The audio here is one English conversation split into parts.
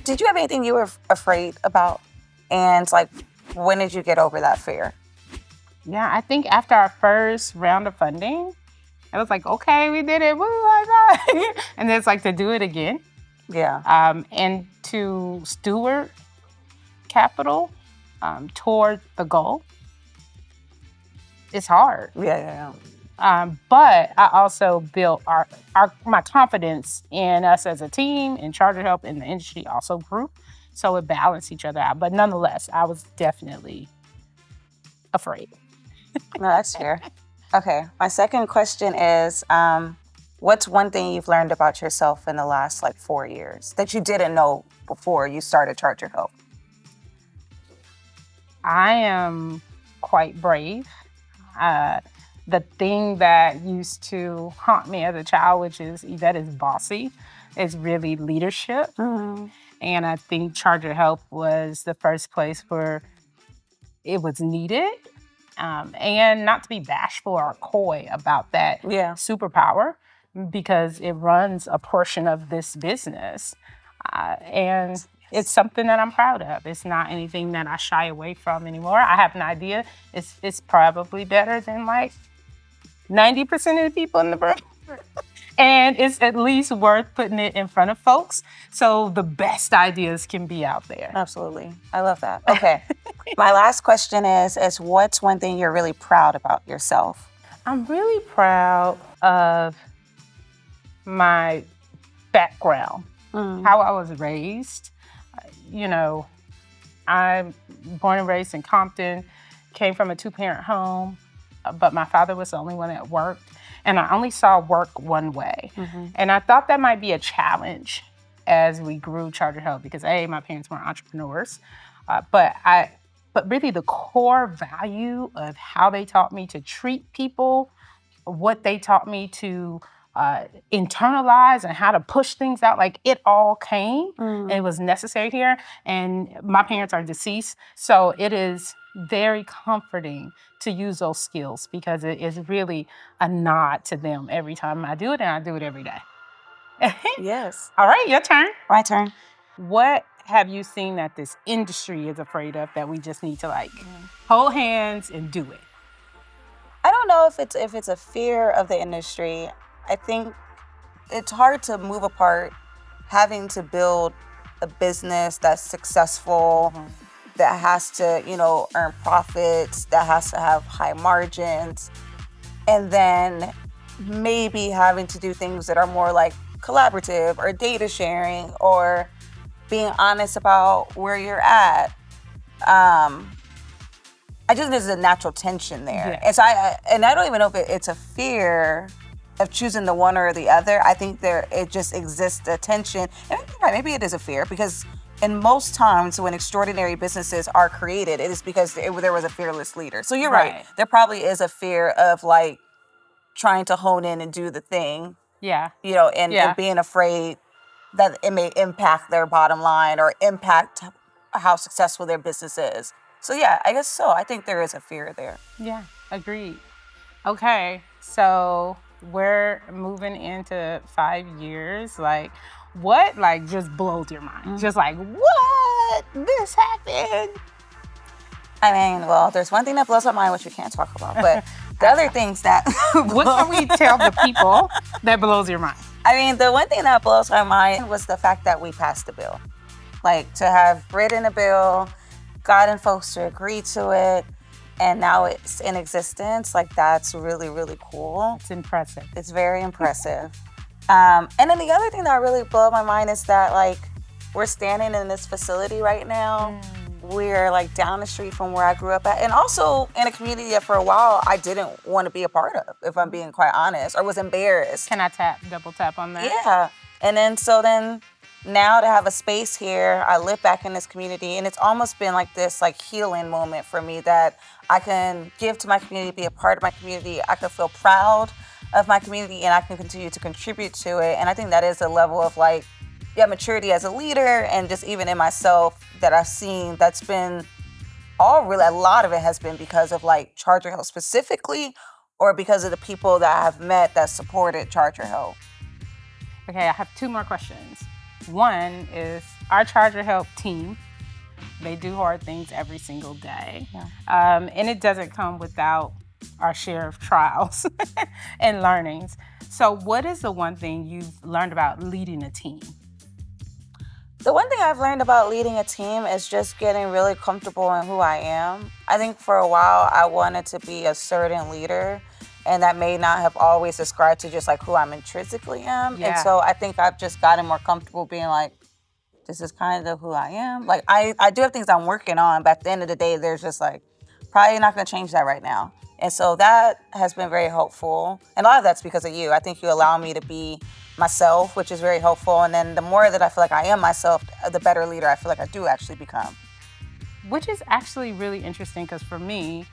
Did you have anything you were afraid about? And like, when did you get over that fear? Yeah, I think after our first round of funding, I was like, okay, we did it. Woo, my God. And then it's like to do it again. Yeah. And to steward capital toward the goal. It's hard. Yeah. But I also built my confidence in us as a team, in ChargerHelp, in the industry also grew. So it balanced each other out. But nonetheless, I was definitely afraid. No, that's fair. Okay. My second question is, what's one thing you've learned about yourself in the last 4 years that you didn't know before you started ChargerHelp? I am quite brave. The thing that used to haunt me as a child, which is Yvette is bossy, is really leadership. Mm-hmm. And I think ChargerHelp was the first place where it was needed. And not to be bashful or coy about that superpower, because it runs a portion of this business. And it's something that I'm proud of. It's not anything that I shy away from anymore. I have an idea. It's probably better than 90% of the people in the room. And it's at least worth putting it in front of folks so the best ideas can be out there. Absolutely. I love that. Okay. My last question is what's one thing you're really proud about yourself? I'm really proud of my background, how I was raised. I'm born and raised in Compton, came from a 2-parent home, but my father was the only one that worked. And I only saw work one way. Mm-hmm. And I thought that might be a challenge as we grew ChargerHelp because my parents weren't entrepreneurs. But really the core value of how they taught me to treat people, what they taught me to internalize and how to push things out, it all came and it was necessary here. And my parents are deceased, so it is very comforting to use those skills because it is really a nod to them every time I do it, and I do it every day. Yes. All right, your turn. My turn. What have you seen that this industry is afraid of that we just need to hold hands and do it? I don't know if it's a fear of the industry. I think it's hard to move apart having to build a business that's successful, that has to, earn profits, that has to have high margins, and then maybe having to do things that are more collaborative or data sharing or being honest about where you're at. I just think there's a natural tension there. Yeah. And I don't even know if it's a fear of choosing the one or the other. I think it just exists a tension. And maybe it is a fear because in most times when extraordinary businesses are created, it is because there was a fearless leader. So you're right. There probably is a fear of trying to hone in and do the thing. Yeah. And being afraid that it may impact their bottom line or impact how successful their business is. So yeah, I guess so. I think there is a fear there. Yeah, agreed. Okay, so we're moving into 5 years. What just blows your mind? Just what? This happened? I mean, well, there's one thing that blows my mind, which we can't talk about, but the other things that... What can we tell the people that blows your mind? I mean, the one thing that blows my mind was the fact that we passed the bill. To have written a bill, gotten folks to agree to it, and now it's in existence, that's really, really cool. It's impressive. It's very impressive. And then the other thing that really blew my mind is that, we're standing in this facility right now. We're down the street from where I grew up at, and also in a community that for a while I didn't want to be a part of, if I'm being quite honest, or was embarrassed. Can I double tap on that? Yeah. And then now to have a space here, I live back in this community, and it's almost been this healing moment for me that I can give to my community, be a part of my community. I can feel proud of my community, and I can continue to contribute to it. And I think that is a level of maturity as a leader, and just even in myself that I've seen. That's been a lot of it has been because of ChargerHelp specifically, or because of the people that I have met that supported ChargerHelp. Okay, I have 2 more questions. One is our ChargerHelp team. They do hard things every single day. Yeah. And it doesn't come without our share of trials and learnings. So what is the one thing you've learned about leading a team? The one thing I've learned about leading a team is just getting really comfortable in who I am. I think for a while I wanted to be a certain leader, and that may not have always ascribed to just like who I'm intrinsically am. Yeah. And so I think I've just gotten more comfortable being like, this is kind of who I am. Like I do have things I'm working on, but at the end of the day, there's just like, probably not gonna change that right now. And so that has been very helpful. And a lot of that's because of you. I think you allow me to be myself, which is very helpful. And then the more that I feel like I am myself, the better leader I feel like I do actually become. Which is actually really interesting because for me,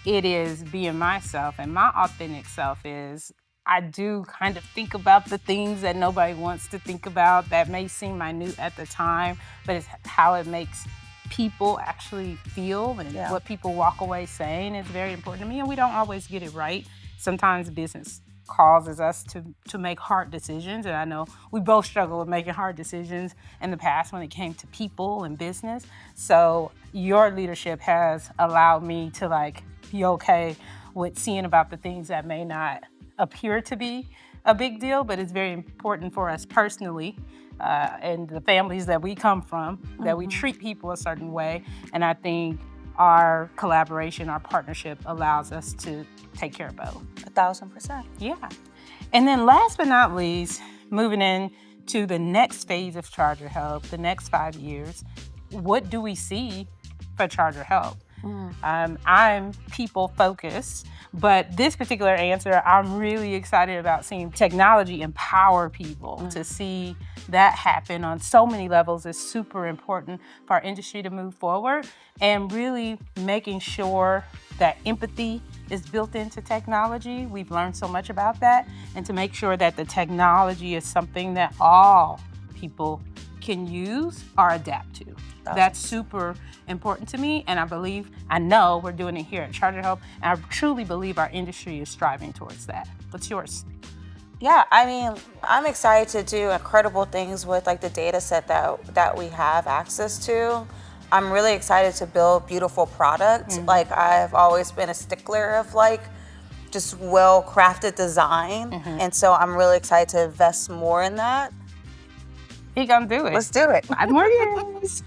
it is being myself, and my authentic self is I do kind of think about the things that nobody wants to think about that may seem minute at the time, but it's how it makes people actually feel, and what people walk away saying is very important to me. And we don't always get it right. Sometimes business causes us to make hard decisions, and I know we both struggle with making hard decisions in the past when it came to people and business. So your leadership has allowed me to like be okay with seeing about the things that may not appear to be a big deal, but it's very important for us personally and the families that we come from, that we treat people a certain way. And I think our collaboration, our partnership allows us to take care of both. 1,000%. Yeah. And then last but not least, moving in to the next phase of ChargerHelp, the next 5 years, what do we see for ChargerHelp? I'm people focused, but this particular answer, I'm really excited about seeing technology empower people. To see that happen on so many levels is super important for our industry to move forward, and really making sure that empathy is built into technology. We've learned so much about that, and to make sure that the technology is something that all people can use or adapt to. That's super important to me, and I know we're doing it here at ChargerHelp, and I truly believe our industry is striving towards that. What's yours? Yeah, I mean, I'm excited to do incredible things with like the data set that we have access to. I'm really excited to build beautiful products. Like I've always been a stickler of like just well-crafted design. And so I'm really excited to invest more in that. He gonna do it. Let's do it. 5 more years.